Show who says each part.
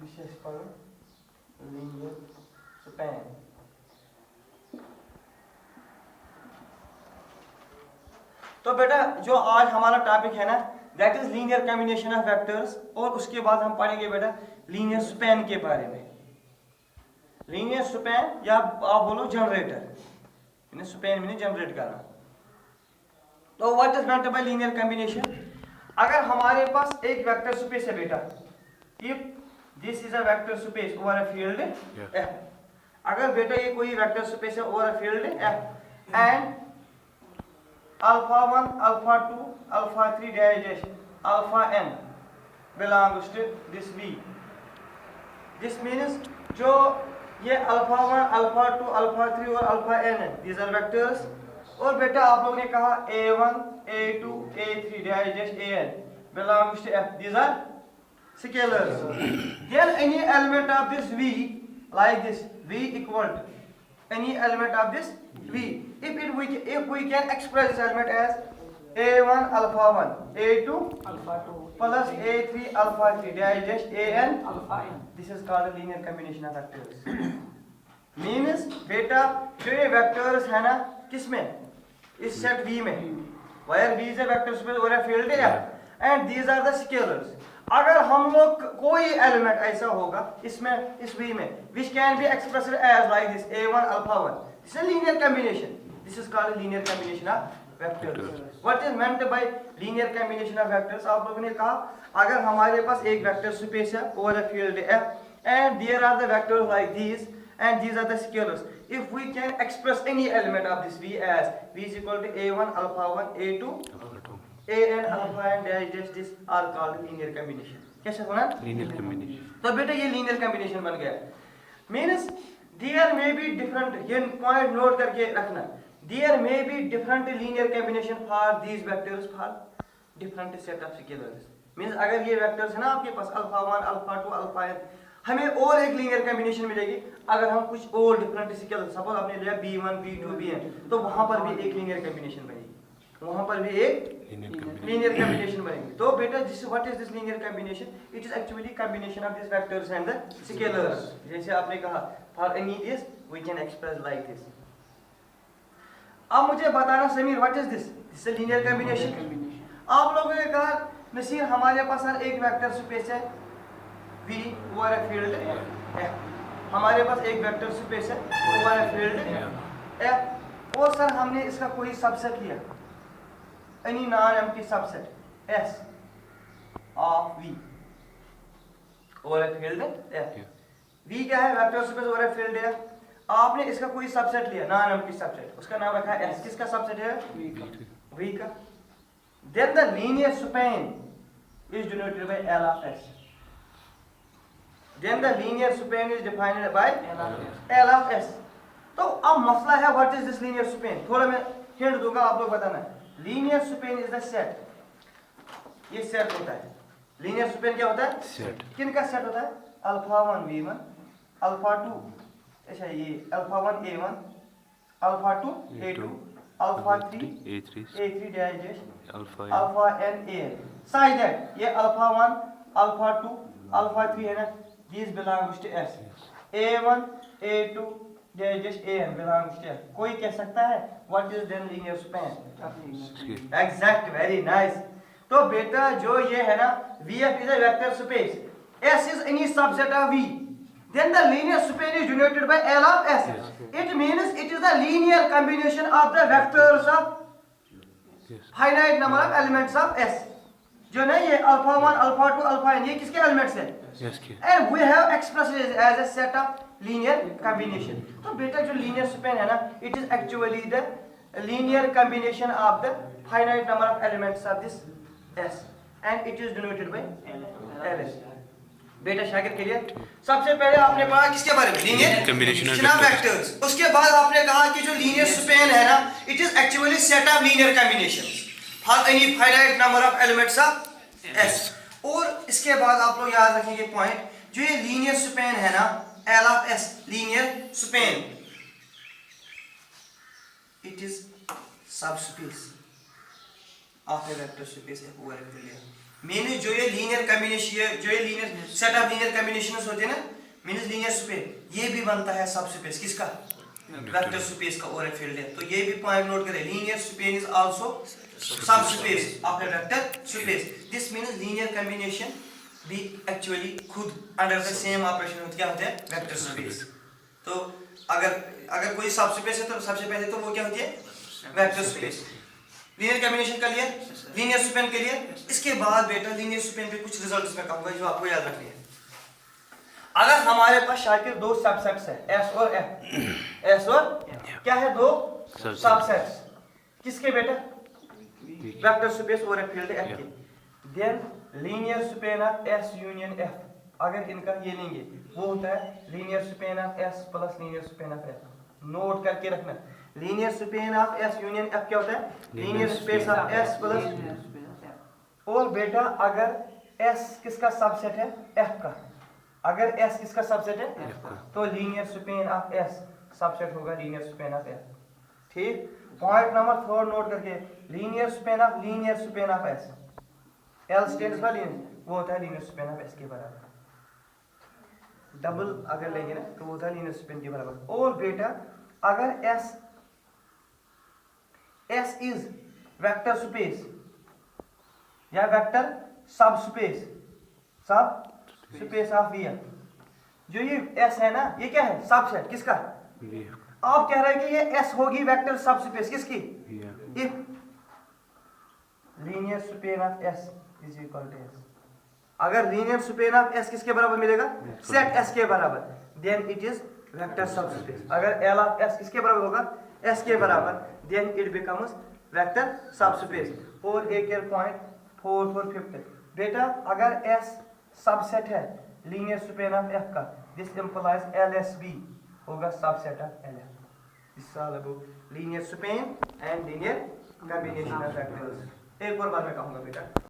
Speaker 1: विशेष पर linear span. तो बेटा जो आज हमारा टॉपिक है ना that is linear combination of vectors, और उसके बाद हम पढ़ेंगे बेटा लीनियर स्पैन के बारे में। लीनियर स्पैन या आप बोलो जनरेटर, स्पैन में जनरेट करना। तो what is meant by linear combination? अगर हमारे पास एक वेक्टर स्पेस है बेटा, if this is a vector space over a field F, अगर बेटा ये कोई वेक्टर स्पेस है over a field F and alpha 1 alpha 2 alpha 3 dash alpha n belongs to this V, this means जो ये alpha 1 alpha 2 alpha 3 और alpha n है, these are vectors। और बेटा आप लोगों ने कहा a1 a2 a3 dash an belongs to F, these are scalars। then any element of this V like this V equal to any element of this V, if we can express this element as a1 alpha 1 a2
Speaker 2: alpha 2
Speaker 1: plus a3 alpha 3 dash an
Speaker 2: alpha n,
Speaker 1: this is called a linear combination of vectors। means बेटा जो ये vectors है ना किसमें, इस set V में, where V is a vector space or a field F and these are the scalars। अगर हम लोग कोई एलिमेंट ऐसा होगा इसमें इस V में which can be expressed as like this a1 alpha 1, this is a linear combination, this is called a linear combination of vectors। what is meant by linear combination of vectors? आप लोगों ने कहा अगर हमारे पास एक vector space है over a field F and there are the vectors like these and these are the scalars, if we can express any element of this V as V is equal to a1 alpha 1 a2 an alpha and dash this are called linear combination। कैसे होना
Speaker 3: linear combination।
Speaker 1: तो बेटा ये linear combination बन गया। means there may be different, ये point note करके रखना, there may be different linear combination for these vectors for different set of scalars। means अगर ये vectors है ना आपके पास alpha 1 alpha 2 alpha n, हमें और एक linear combination मिलेगी अगर हम कुछ और different scalars, सपोज आपने लिया b1 b2 bn, तो वहां पर भी एक linear combination बनेगी, वहां पर भी एक linear combination बनेगी। तो बेटा what is this linear combination? It is actually combination of these vectors and the scalars। जैसे आपने कहा for any this we can express like this। अब मुझे बताना Sameer what is this? This is a linear combination। आप लोगों ने कहा नसीर हमारे पास हर एक वेक्टर स्पेस है V over a field F, हमारे पास एक वेक्टर स्पेस है ओवर अ फील्ड F और सर हमने इसका कोई सबसेट लिया any non-empty subset S of V over a field F। V क्या है, vector space over a field है, आपने इसका कोई सबसेट लिया non-empty subset, उसका नाम रखा है S, किसका सबसेट है V का। then the linear span is denoted by L of S, then the linear span is defined by L of S। तो अब मसला है what is this linear span, थोड़ा मैं हिंट दूंगा आप लोग बताना। Linear span is the set, ये सेट होता है। लीनियर स्पेन क्या होता है,
Speaker 3: सेट।
Speaker 1: किन का सेट होता है, अल्फा 1 v1 अल्फा 2, अच्छा ये alpha 1 a1 alpha 2 a2 alpha 3 a3 dash alpha n an, such that ये अल्फा 1 अल्फा 2 अल्फा 3 है ना, these belongs to S, a1 a2 dash an belongs to S। कोई कह सकता है what is then linear span? Exact, very nice। तो बेटा जो ये है ना VF is a vector space, S is any subset of V, then the linear span is denoted by L of S। it means it is the linear combination of the vectors of finite number of elements of S। जो ना ये alpha 1 alpha 2 alpha n ये किसके elements हैं, and we have expressed it as a set of linear combination। तो बेटा जो linear span है ना it is actually the linear combination of the finite number of elements of this S and it is denoted by LS। बेटा शागिर के लिए सबसे पहले आपने पढ़ा किसके बारे में, लीनियर कॉम्बिनेशन ऑफ वेक्टर्स। उसके बाद आपने कहा कि जो लीनियर स्पेन है ना it is actually set of linear combinations for any finite number of elements of S। और इसके बाद आप लोग याद रखेंगे पॉइंट, जो ये लीनियर स्पेन है ना L of S, linear span, it is subspace of a vector space F over a field। Means जो ये लीनियर कॉम्बिनेशन, जो ये linear set of linear combinations होते हैं ना, मीन्स लीनियर स्पेस, ये भी बनता है सब स्पेस किसका, वेक्टर स्पेस का और एक फील्ड है। तो ये भी पॉइंट नोट करें, लीनियर स्पेस इज आल्सो सब space of A vector space. This means linear combination भी एक्चुअली खुद अंडर द सेम ऑपरेशन क्या होते हैं, वेक्टर स्पेस। तो अगर कोई सब स्पेस है तो सबसे पहले तो वो क्या होती है, वेक्टर स्पेस। लीनियर कॉम्बिनेशन का लिए, लीनियर स्पेन के लिए, इसके बाद बेटा लीनियर स्पेन पे कुछ रिजल्ट्स मैं कहूंगा जो आपको याद रखनी है। अगर हमारे पास शाकिर दो सबसेट्स है एस और एफ, एस और क्या है, दो सबसेट्स किसके बेटा, वेक्टर स्पेस और एक फील्ड एफ के, then linear span of S union F, अगर इनका ये लेंगे वो होता है linear span of S plus linear span of F. Note करके रखना, linear span of S union F क्या होता है, linear space of S plus. और बेटा अगर एस किसका सबसेट है, एफ का, अगर एस किसका सबसेट है, तो linear span of S subset होगा लीनियर स्पेन ऑफ एस। ठीक, पॉइंट नंबर 4 नोट करके, linear span of S, L stands for linear, वो होता है लीनियर स्पेन ऑफ एस के बराबर। डबल अगर लेंगे ना तो वो होता है लीनियर स्पेन के बराबर। और बेटा अगर एस इज वेक्टर स्पेस या वेक्टर सब स्पेस ऑफ वी, जो ये एस है ना, ये क्या है, सबसेट किसका, आप कह रहे हैं कि ये एस होगी वेक्टर सब स्पेस किसकी, if linear span of S is equal to S, अगर लीनियर स्पेन ऑफ एस किसके बराबर मिलेगा, सेट एस के बराबर, देन इट इज वेक्टर सब स्पेस। अगर एल ऑफ एस किसके बराबर होगा, एस के बराबर, देन इट बिकम्स वेक्टर सब स्पेस। और एक पॉइंट 4 for 5 बेटा अगर एस सबसेट है लीनियर स्पेन ऑफ एफ का, this implies L S B होगा subset of L F. Is all about linear span and linear combination of vectors. एक और बार मैं कहूंगा बेटा,